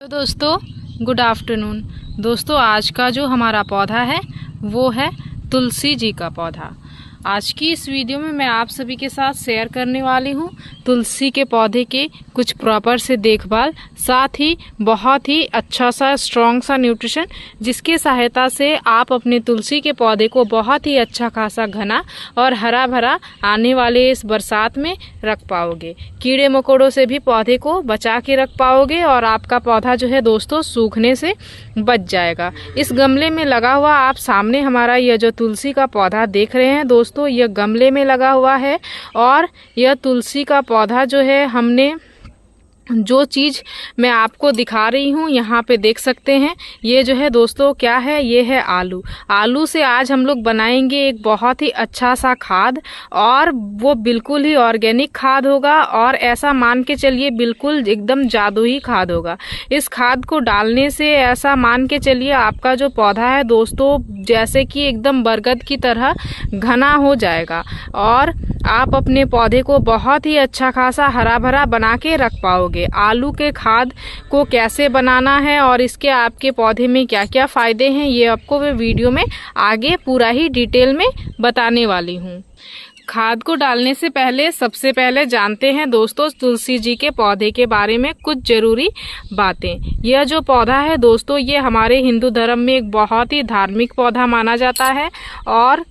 तो दोस्तों good afternoon. दोस्तों आज का जो हमारा पौधा है वो है तुलसी जी का पौधा। आज की इस वीडियो में मैं आप सभी के साथ शेयर करने वाली हूँ तुलसी के पौधे के कुछ प्रॉपर से देखभाल, साथ ही बहुत ही अच्छा सा स्ट्रॉन्ग सा न्यूट्रिशन, जिसके सहायता से आप अपने तुलसी के पौधे को बहुत ही अच्छा खासा घना और हरा भरा आने वाले इस बरसात में रख पाओगे। कीड़े मकोड़ों से भी पौधे को बचा के रख पाओगे और आपका पौधा जो है दोस्तों सूखने से बच जाएगा। इस गमले में लगा हुआ आप सामने हमारा यह जो तुलसी का पौधा देख रहे हैं दोस्तों, यह गमले में लगा हुआ है और यह तुलसी का पौधा जो है हमने जो चीज़ मैं आपको दिखा रही हूँ यहाँ पे देख सकते हैं। ये जो है दोस्तों क्या है, ये है आलू। आलू से आज हम लोग बनाएंगे एक बहुत ही अच्छा सा खाद, और वो बिल्कुल ही ऑर्गेनिक खाद होगा और ऐसा मान के चलिए बिल्कुल एकदम जादुई खाद होगा। इस खाद को डालने से ऐसा मान के चलिए आपका जो पौधा है दोस्तों जैसे कि एकदम बरगद की तरह घना हो जाएगा और आप अपने पौधे को बहुत ही अच्छा खासा हरा भरा बना के रख पाओगे। आलू के खाद को कैसे बनाना है और इसके आपके पौधे में क्या क्या फायदे हैं, ये आपको मैं वीडियो में आगे पूरा ही डिटेल में बताने वाली हूँ। खाद को डालने से पहले सबसे पहले जानते हैं दोस्तों तुलसी जी के पौधे के बारे में कुछ जरूरी बातें। यह जो पौधा है दोस्तों ये हमारे हिंदू धर्म में एक बहुत ही धार्मिक पौधा माना जाता है और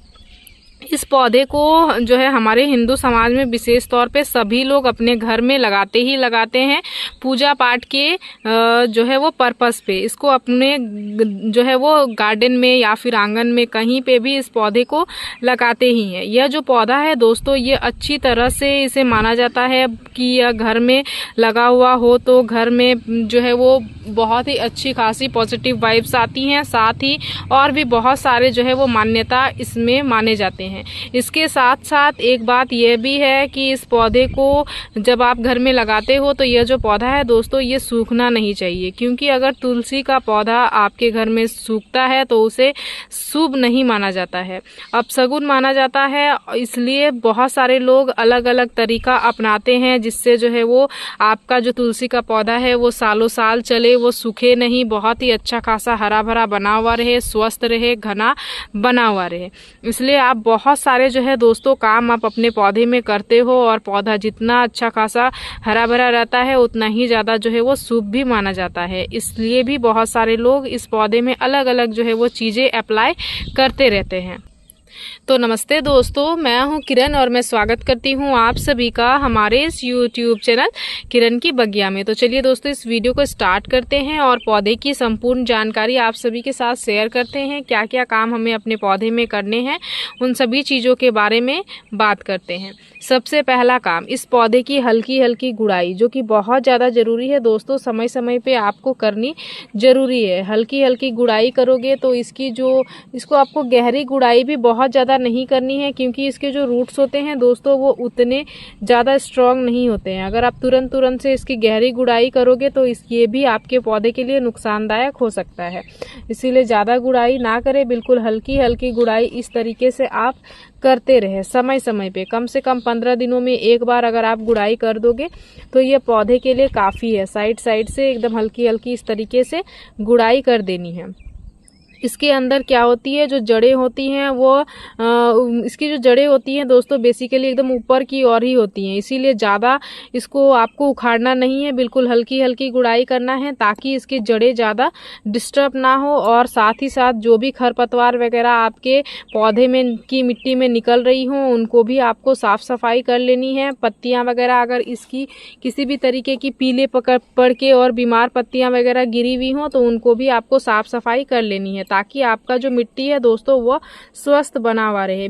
इस पौधे को जो है हमारे हिंदू समाज में विशेष तौर पे सभी लोग अपने घर में लगाते ही लगाते हैं, पूजा पाठ के जो है वो पर्पस पे। इसको अपने जो है वो गार्डन में या फिर आंगन में कहीं पे भी इस पौधे को लगाते ही हैं। यह जो पौधा है दोस्तों ये अच्छी तरह से इसे माना जाता है कि यह घर में लगा हुआ हो तो घर में जो है वो बहुत ही अच्छी खासी पॉजिटिव वाइब्स आती हैं। साथ ही और भी बहुत सारे जो है वो मान्यता इसमें माने जाते हैं। इसके साथ साथ एक बात यह भी है कि इस पौधे को जब आप घर में लगाते हो तो यह जो पौधा है दोस्तों ये सूखना नहीं चाहिए, क्योंकि अगर तुलसी का पौधा आपके घर में सूखता है तो उसे शुभ नहीं माना जाता है, अपशगुन माना जाता है। इसलिए बहुत सारे लोग अलग अलग तरीका अपनाते हैं जिससे जो है वो आपका जो तुलसी का पौधा है वो सालों साल चले, वो सूखे नहीं, बहुत ही अच्छा खासा हरा भरा बना हुआ रहे, स्वस्थ रहे, घना बना हुआ रहे। इसलिए आप बहुत सारे जो है दोस्तों काम आप अपने पौधे में करते हो और पौधा जितना अच्छा खासा हरा भरा रहता है उतना ही ज़्यादा जो है वो शुभ भी माना जाता है। इसलिए भी बहुत सारे लोग इस पौधे में अलग अलग जो है वो चीज़ें अप्लाई करते रहते हैं। तो नमस्ते दोस्तों, मैं हूं किरण और मैं स्वागत करती हूं आप सभी का हमारे इस YouTube चैनल किरण की बगिया में। तो चलिए दोस्तों इस वीडियो को स्टार्ट करते हैं और पौधे की संपूर्ण जानकारी आप सभी के साथ शेयर करते हैं। क्या क्या काम हमें अपने पौधे में करने हैं उन सभी चीज़ों के बारे में बात करते हैं। सबसे पहला काम, इस पौधे की हल्की हल्की गुड़ाई, जो कि बहुत ज़्यादा ज़रूरी है दोस्तों, समय समय पे आपको करनी ज़रूरी है। हल्की हल्की गुड़ाई करोगे तो इसको आपको गहरी गुड़ाई भी बहुत ज़्यादा नहीं करनी है, क्योंकि इसके जो रूट्स होते हैं दोस्तों वो उतने ज़्यादा स्ट्रॉन्ग नहीं होते हैं। अगर आप तुरंत से इसकी गहरी गुड़ाई करोगे तो ये भी आपके पौधे के लिए नुकसानदायक हो सकता है। इसीलिए ज़्यादा गुड़ाई ना करें, बिल्कुल हल्की हल्की गुड़ाई इस तरीके से आप करते रहे समय समय पे। कम से कम 15 दिनों में एक बार अगर आप गुड़ाई कर दोगे तो ये पौधे के लिए काफ़ी है। साइड से एकदम हल्की हल्की इस तरीके से गुड़ाई कर देनी है। इसके अंदर क्या होती है, जो जड़ें होती हैं वो इसकी जो जड़ें होती हैं दोस्तों बेसिकली एकदम ऊपर की ओर ही होती हैं। इसीलिए ज़्यादा इसको आपको उखाड़ना नहीं है, बिल्कुल हल्की हल्की गुड़ाई करना है ताकि इसकी जड़ें ज़्यादा डिस्टर्ब ना हो। और साथ ही साथ जो भी खरपतवार वगैरह आपके पौधे में की मिट्टी में निकल रही हों उनको भी आपको साफ़ सफाई कर लेनी है। पत्तियाँ वगैरह अगर इसकी किसी भी तरीके की पीले पड़ के और बीमार पत्तियाँ वगैरह गिरी हुई हों तो उनको भी आपको साफ़ सफाई कर लेनी है, ताकि आपका जो मिट्टी है दोस्तों वो स्वस्थ बना हुआ रहे।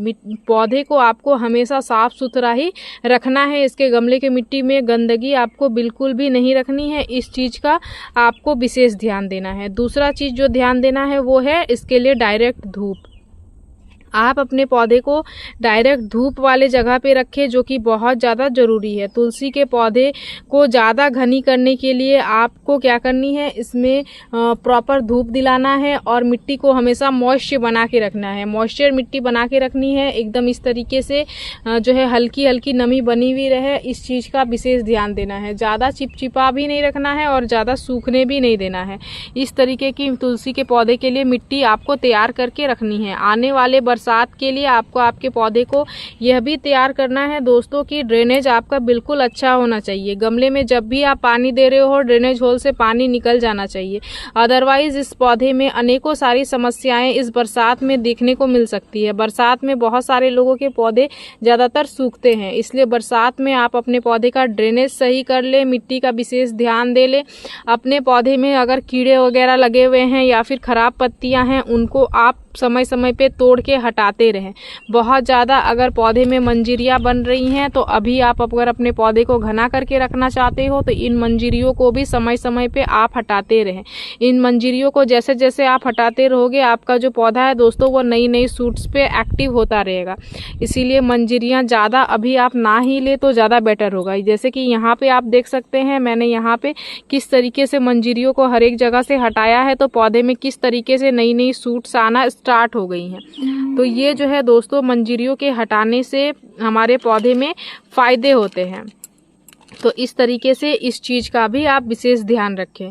पौधे को आपको हमेशा साफ सुथरा ही रखना है। इसके गमले के मिट्टी में गंदगी आपको बिल्कुल भी नहीं रखनी है, इस चीज़ का आपको विशेष ध्यान देना है। दूसरा चीज़ जो ध्यान देना है वो है इसके लिए डायरेक्ट धूप। आप अपने पौधे को डायरेक्ट धूप वाले जगह पे रखें, जो कि बहुत ज़्यादा ज़रूरी है। तुलसी के पौधे को ज़्यादा घनी करने के लिए आपको क्या करनी है, इसमें प्रॉपर धूप दिलाना है और मिट्टी को हमेशा मॉइस्चर बना के रखना है। मॉइस्चर मिट्टी बना के रखनी है एकदम इस तरीके से जो है हल्की हल्की नमी बनी हुई रहे, इस चीज़ का विशेष ध्यान देना है। ज़्यादा चिपचिपा भी नहीं रखना है और ज़्यादा सूखने भी नहीं देना है। इस तरीके की तुलसी के पौधे के लिए मिट्टी आपको तैयार करके रखनी है। आने वाले बरसात के लिए आपको आपके पौधे को यह भी तैयार करना है दोस्तों कि ड्रेनेज आपका बिल्कुल अच्छा होना चाहिए। गमले में जब भी आप पानी दे रहे हो, ड्रेनेज होल से पानी निकल जाना चाहिए। अदरवाइज इस पौधे में अनेकों सारी समस्याएं इस बरसात में देखने को मिल सकती है। बरसात में बहुत सारे लोगों के पौधे ज़्यादातर सूखते हैं, इसलिए बरसात में आप अपने पौधे का ड्रेनेज सही कर ले, मिट्टी का विशेष ध्यान दे ले। अपने पौधे में अगर कीड़े वगैरह लगे हुए हैं या फिर खराब पत्तियां हैं, उनको आप समय समय पे तोड़ के हटाते रहें। बहुत ज़्यादा अगर पौधे में मंजरियाँ बन रही हैं तो अभी आप अगर अपने पौधे को घना करके रखना चाहते हो तो इन मंजरियों को भी समय समय पे आप हटाते रहें। इन मंजरियों को जैसे जैसे आप हटाते रहोगे, आपका जो पौधा है दोस्तों वो नई नई सूट्स पे एक्टिव होता रहेगा। इसीलिए मंजरियाँ ज़्यादा अभी आप ना ही ले तो ज़्यादा बेटर होगा। जैसे कि यहाँ पे आप देख सकते हैं, मैंने यहाँ पे किस तरीके से मंजरियों को हर एक जगह से हटाया है, तो पौधे में किस तरीके से नई नई सूट्स आना स्टार्ट हो गई हैं। तो ये जो है दोस्तों, मंजरियों के हटाने से हमारे पौधे में फ़ायदे होते हैं। तो इस तरीके से इस चीज़ का भी आप विशेष ध्यान रखें।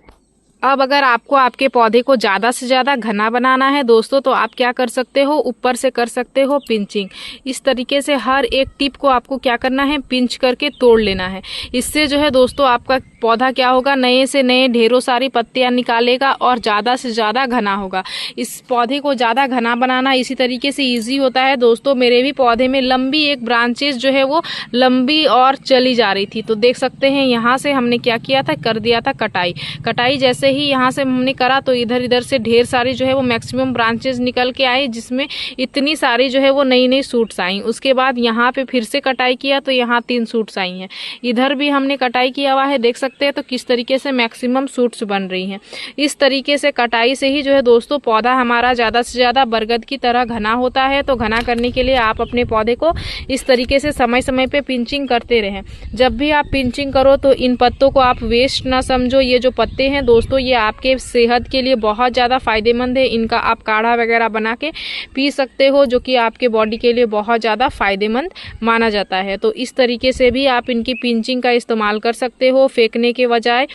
अब अगर आपको आपके पौधे को ज़्यादा से ज़्यादा घना बनाना है दोस्तों, तो आप क्या कर सकते हो, ऊपर से कर सकते हो पिंचिंग। इस तरीके से हर एक टिप को आपको क्या करना है, पिंच करके तोड़ लेना है। इससे जो है दोस्तों आपका पौधा क्या होगा, नए से नए ढेरों सारी पत्तियां निकालेगा और ज़्यादा से ज़्यादा घना होगा। इस पौधे को ज़्यादा घना बनाना इसी तरीके से ईजी होता है दोस्तों। मेरे भी पौधे में लंबी एक ब्रांचेस जो है वो लंबी और चली जा रही थी, तो देख सकते हैं यहाँ से हमने क्या किया था, कर दिया था कटाई। कटाई जैसे ही यहाँ से हमने करा तो इधर इधर से ढेर सारी जो है वो मैक्सिमम ब्रांचेस निकल के आई, जिसमें इतनी सारी जो है वो नई नई सूट्स आई। उसके बाद यहाँ पे फिर से कटाई किया तो यहाँ 3 सूट्स आई हैं। इधर भी हमने कटाई किया हुआ है, देख सकते हैं तो किस तरीके से मैक्सिमम सूट्स बन रही हैं। इस तरीके से कटाई से ही जो है दोस्तों पौधा हमारा ज़्यादा से ज़्यादा बरगद की तरह घना होता है। तो घना करने के लिए आप अपने पौधे को इस तरीके से समय समय पे पिंचिंग करते रहें। जब भी आप पिंचिंग करो तो इन पत्तों को आप वेस्ट ना समझो। ये जो पत्ते हैं दोस्तों, ये आपके सेहत के लिए बहुत ज़्यादा फ़ायदेमंद है। इनका आप काढ़ा वगैरह बना के पी सकते हो, जो कि आपके बॉडी के लिए बहुत ज़्यादा फ़ायदेमंद माना जाता है। तो इस तरीके से भी आप इनकी पिंचिंग का इस्तेमाल कर सकते हो फेंकने के बजाय।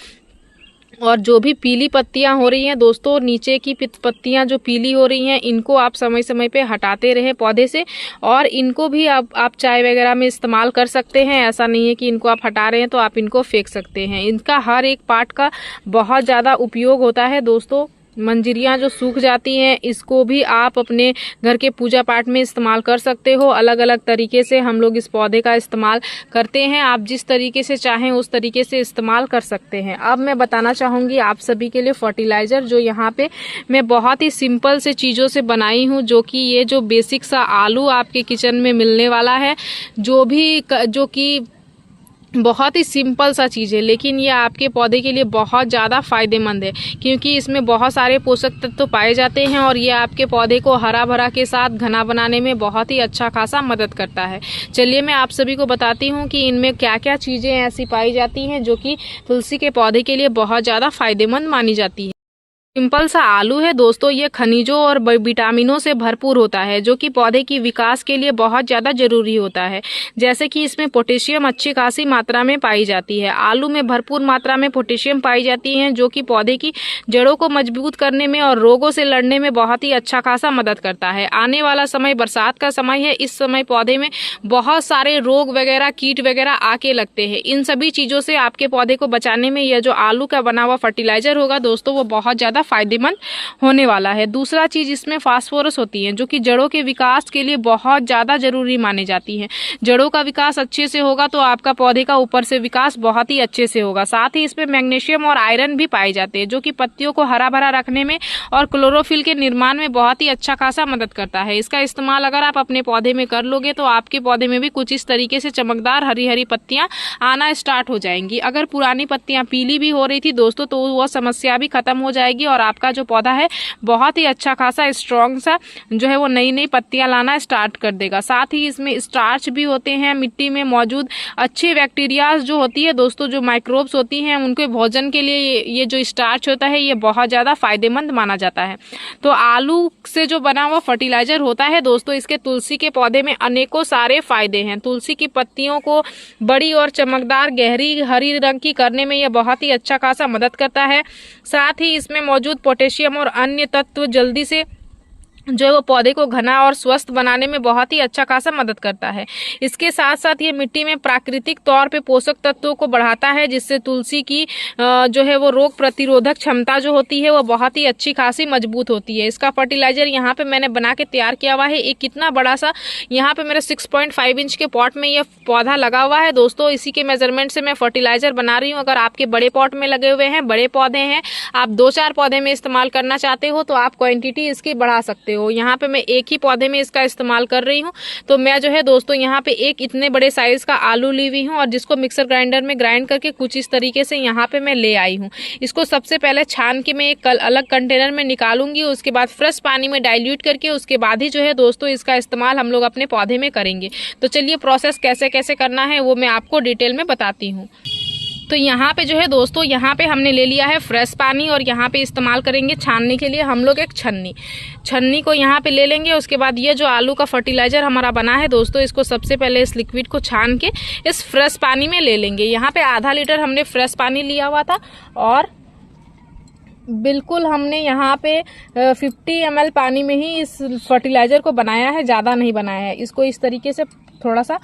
और जो भी पीली पत्तियां हो रही हैं दोस्तों, नीचे की पत्तियां जो पीली हो रही हैं, इनको आप समय समय पे हटाते रहें पौधे से। और इनको भी आप चाय वगैरह में इस्तेमाल कर सकते हैं। ऐसा नहीं है कि इनको आप हटा रहे हैं तो आप इनको फेंक सकते हैं। इनका हर एक पार्ट का बहुत ज़्यादा उपयोग होता है दोस्तों। मंजरियाँ जो सूख जाती हैं, इसको भी आप अपने घर के पूजा पाठ में इस्तेमाल कर सकते हो। अलग अलग तरीके से हम लोग इस पौधे का इस्तेमाल करते हैं। आप जिस तरीके से चाहें उस तरीके से इस्तेमाल कर सकते हैं। अब मैं बताना चाहूँगी आप सभी के लिए फर्टिलाइज़र, जो यहाँ पे मैं बहुत ही सिंपल से चीज़ों से बनाई हूँ, जो कि ये जो बेसिक सा आलू आपके किचन में मिलने वाला है, जो कि बहुत ही सिंपल सा चीज़ है, लेकिन ये आपके पौधे के लिए बहुत ज़्यादा फ़ायदेमंद है, क्योंकि इसमें बहुत सारे पोषक तत्व पाए जाते हैं और ये आपके पौधे को हरा भरा के साथ घना बनाने में बहुत ही अच्छा खासा मदद करता है। चलिए मैं आप सभी को बताती हूँ कि इनमें क्या क्या चीज़ें ऐसी पाई जाती हैं जो कि तुलसी के पौधे के लिए बहुत ज़्यादा फ़ायदेमंद मानी जाती है। सिंपल सा आलू है दोस्तों, ये खनिजों और विटामिनों से भरपूर होता है, जो कि पौधे की विकास के लिए बहुत ज़्यादा जरूरी होता है। जैसे कि इसमें पोटेशियम अच्छी खासी मात्रा में पाई जाती है। आलू में भरपूर मात्रा में पोटेशियम पाई जाती है, जो कि पौधे की जड़ों को मजबूत करने में और रोगों से लड़ने में बहुत ही अच्छा खासा मदद करता है। आने वाला समय बरसात का समय है, इस समय पौधे में बहुत सारे रोग वगैरह, कीट वगैरह आके लगते हैं। इन सभी चीज़ों से आपके पौधे को बचाने में यह जो आलू का बना हुआ फर्टिलाइजर होगा दोस्तों, वो बहुत ज़्यादा फायदेमंद होने वाला है। दूसरा चीज इसमें फास्फोरस होती है, जो कि जड़ों के विकास के लिए बहुत ज्यादा जरूरी मानी जाती है। जड़ों का विकास अच्छे से होगा तो आपका पौधे का ऊपर से विकास बहुत ही अच्छे से होगा। साथ ही इसमें मैग्नीशियम और आयरन भी पाए जाते हैं, जो कि पत्तियों को हरा भरा रखने में और क्लोरोफिल के निर्माण में बहुत ही अच्छा खासा मदद करता है। इसका इस्तेमाल अगर आप अपने पौधे में कर लोगे तो आपके पौधे में भी कुछ इस तरीके से चमकदार हरी हरी पत्तियां आना स्टार्ट हो जाएंगी। अगर पुरानी पत्तियां पीली भी हो रही थी दोस्तों, तो वह समस्या भी खत्म हो जाएगी और आपका जो पौधा है बहुत ही अच्छा खासा स्ट्रॉन्ग सा जो है वो नई नई पत्तियां लाना स्टार्ट कर देगा। साथ ही इसमें स्टार्च भी होते हैं, मिट्टी में मौजूद अच्छे बैक्टीरियाज जो होती है दोस्तों, जो माइक्रोब्स होती हैं, उनके भोजन के लिए ये जो स्टार्च होता है ये बहुत ज़्यादा फायदेमंद माना जाता है। तो आलू से जो बना हुआ फर्टिलाइजर होता है दोस्तों, इसके तुलसी के पौधे में अनेकों सारे फायदे हैं। तुलसी की पत्तियों को बड़ी और चमकदार गहरी हरी रंग की करने में यह बहुत ही अच्छा खासा मदद करता है। साथ ही इसमें मौजूद पोटेशियम और अन्य तत्व जल्दी से जो है वो पौधे को घना और स्वस्थ बनाने में बहुत ही अच्छा खासा मदद करता है। इसके साथ साथ ये मिट्टी में प्राकृतिक तौर पे पोषक तत्वों को बढ़ाता है, जिससे तुलसी की जो है वो रोग प्रतिरोधक क्षमता जो होती है वो बहुत ही अच्छी खासी मजबूत होती है। इसका फर्टिलाइजर यहाँ पे मैंने बना के तैयार किया हुआ है। एक कितना बड़ा सा यहाँ पे मेरे 6.5 इंच के पॉट में ये पौधा लगा हुआ है दोस्तों। इसी के मेजरमेंट से मैं फर्टिलाइजर बना रही हूँ। अगर आपके बड़े पॉट में लगे हुए हैं, बड़े पौधे हैं, आप 2-4 पौधे में इस्तेमाल करना चाहते हो तो आप क्वांटिटी इसकी बढ़ा सकते हो। यहाँ पे मैं एक ही पौधे में इसका इस्तेमाल कर रही हूँ। तो मैं जो है दोस्तों यहाँ पे एक इतने बड़े साइज का आलू ली हुई हूँ और जिसको मिक्सर ग्राइंडर में ग्राइंड करके कुछ इस तरीके से यहाँ पे मैं ले आई हूँ। इसको सबसे पहले छान के मैं एक अलग कंटेनर में निकालूंगी, उसके बाद फ्रेश पानी में डाइल्यूट करके उसके बाद ही जो है दोस्तों इसका इस्तेमाल हम लोग अपने पौधे में करेंगे। तो चलिए प्रोसेस कैसे कैसे करना है वो मैं आपको डिटेल में बताती हूँ। तो यहाँ पे जो है दोस्तों, यहाँ पे हमने ले लिया है फ्रेश पानी और यहाँ पे इस्तेमाल करेंगे छानने के लिए हम लोग एक छन्नी को यहाँ पे ले लेंगे। उसके बाद ये जो आलू का फर्टिलाइजर हमारा बना है दोस्तों, इसको सबसे पहले इस लिक्विड को छान के इस फ्रेश पानी में ले लेंगे। यहाँ पे आधा लीटर हमने फ्रेश पानी लिया हुआ था और बिल्कुल हमने यहाँ पे 50 ml पानी में ही इस फर्टिलाइजर को बनाया है, ज़्यादा नहीं बनाया है। इसको इस तरीके से थोड़ा सा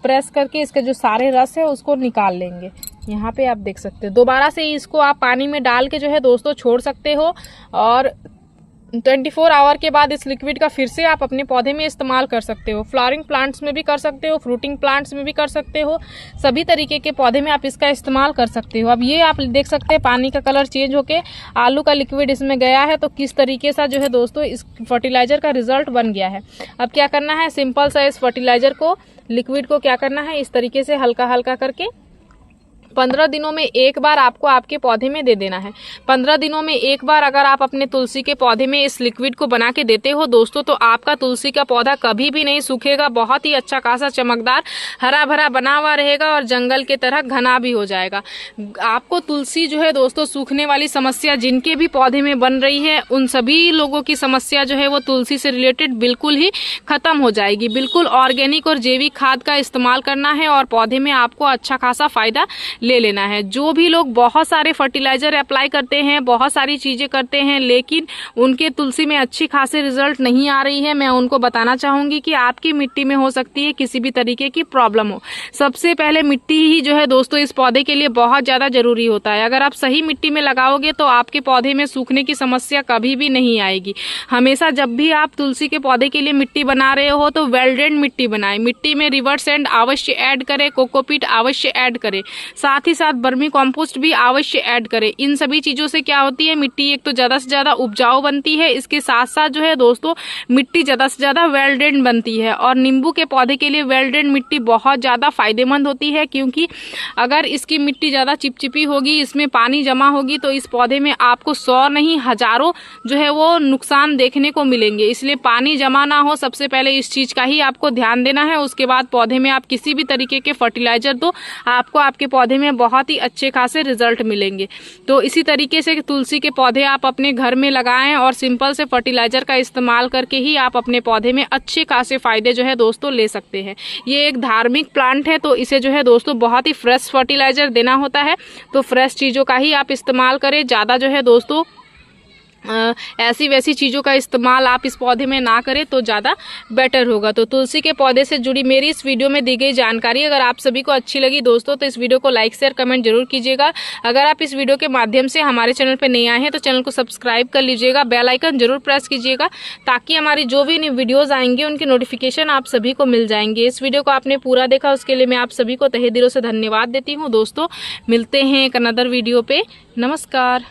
प्रेस करके इसके जो सारे रस है उसको निकाल लेंगे। यहाँ पे आप देख सकते हो। दोबारा से इसको आप पानी में डाल के जो है दोस्तों छोड़ सकते हो और 24 आवर के बाद इस लिक्विड का फिर से आप अपने पौधे में इस्तेमाल कर सकते हो। फ्लावरिंग प्लांट्स में भी कर सकते हो, फ्रूटिंग प्लांट्स में भी कर सकते हो, सभी तरीके के पौधे में आप इसका इस्तेमाल कर सकते हो। अब ये आप देख सकते हैं पानी का कलर चेंज होके आलू का लिक्विड इसमें गया है। तो किस तरीके से जो है दोस्तों इस फर्टिलाइजर का रिजल्ट बन गया है। अब क्या करना है, सिंपल सा इस फर्टिलाइजर को, लिक्विड को क्या करना है, इस तरीके से हल्का हल्का करके 15 दिनों में एक बार आपको आपके पौधे में दे देना है। 15 दिनों में एक बार अगर आप अपने तुलसी के पौधे में इस लिक्विड को बना के देते हो दोस्तों, तो आपका तुलसी का पौधा कभी भी नहीं सूखेगा, बहुत ही अच्छा खासा चमकदार हरा भरा बना हुआ रहेगा और जंगल के तरह घना भी हो जाएगा। आपको तुलसी जो है दोस्तों सूखने वाली समस्या जिनके भी पौधे में बन रही है, उन सभी लोगों की समस्या जो है वो तुलसी से रिलेटेड बिल्कुल ही खत्म हो जाएगी। बिल्कुल ऑर्गेनिक और जैविक खाद का इस्तेमाल करना है और पौधे में आपको अच्छा खासा फायदा ले लेना है। जो भी लोग बहुत सारे फर्टिलाइजर अप्लाई करते हैं, बहुत सारी चीजें करते हैं, लेकिन उनके तुलसी में अच्छी खासी रिजल्ट नहीं आ रही है, मैं उनको बताना चाहूंगी कि आपकी मिट्टी में हो सकती है किसी भी तरीके की प्रॉब्लम हो। सबसे पहले मिट्टी ही जो है दोस्तों इस पौधे के लिए बहुत ज्यादा जरूरी होता है। अगर आप सही मिट्टी में लगाओगे तो आपके पौधे में सूखने की समस्या कभी भी नहीं आएगी। हमेशा जब भी आप तुलसी के पौधे के लिए मिट्टी बना रहे हो तो वेल ड्रेन्ड मिट्टी बनाएं। मिट्टी में रिवर सैंड अवश्य ऐड करें, कोकोपीट अवश्य ऐड करें, साथ ही साथ वर्मी कॉम्पोस्ट भी अवश्य ऐड करें। इन सभी चीजों से क्या होती है, मिट्टी एक तो ज्यादा से ज्यादा उपजाऊ बनती है, इसके साथ साथ जो है दोस्तों मिट्टी ज्यादा से ज्यादा वेल ड्रेन्ड बनती है। और नींबू के पौधे के लिए वेल ड्रेन्ड मिट्टी बहुत ज्यादा फायदेमंद होती है, क्योंकि अगर इसकी मिट्टी ज्यादा चिपचिपी होगी, इसमें पानी जमा होगी, तो इस पौधे में आपको 100 नहीं हजारों जो है वो नुकसान देखने को मिलेंगे। इसलिए पानी जमा ना हो, सबसे पहले इस चीज का ही आपको ध्यान देना है। उसके बाद पौधे में आप किसी भी तरीके के फर्टिलाइजर दो, आपको आपके पौधे में बहुत ही अच्छे खासे रिजल्ट मिलेंगे। तो इसी तरीके से तुलसी के पौधे आप अपने घर में लगाएं और सिंपल से फर्टिलाइजर का इस्तेमाल करके ही आप अपने पौधे में अच्छे खासे फायदे जो है दोस्तों ले सकते हैं। ये एक धार्मिक प्लांट है, तो इसे जो है दोस्तों बहुत ही फ्रेश फर्टिलाइजर देना होता है। तो फ्रेश चीजों का ही आप इस्तेमाल करें, ज्यादा जो है दोस्तों ऐसी वैसी चीज़ों का इस्तेमाल आप इस पौधे में ना करें तो ज़्यादा बेटर होगा। तो तुलसी के पौधे से जुड़ी मेरी इस वीडियो में दी गई जानकारी अगर आप सभी को अच्छी लगी दोस्तों, तो इस वीडियो को लाइक शेयर कमेंट जरूर कीजिएगा। अगर आप इस वीडियो के माध्यम से हमारे चैनल पर नए आए हैं तो चैनल को सब्सक्राइब कर लीजिएगा, बेल आइकन जरूर प्रेस कीजिएगा, ताकि हमारी जो भी नई वीडियोज़ आएंगे उनकी नोटिफिकेशन आप सभी को मिल जाएंगे। इस वीडियो को आपने पूरा देखा, उसके लिए मैं आप सभी को तहे दिलों से धन्यवाद देती हूँ। दोस्तों मिलते हैं एक अनदर वीडियो पे। नमस्कार।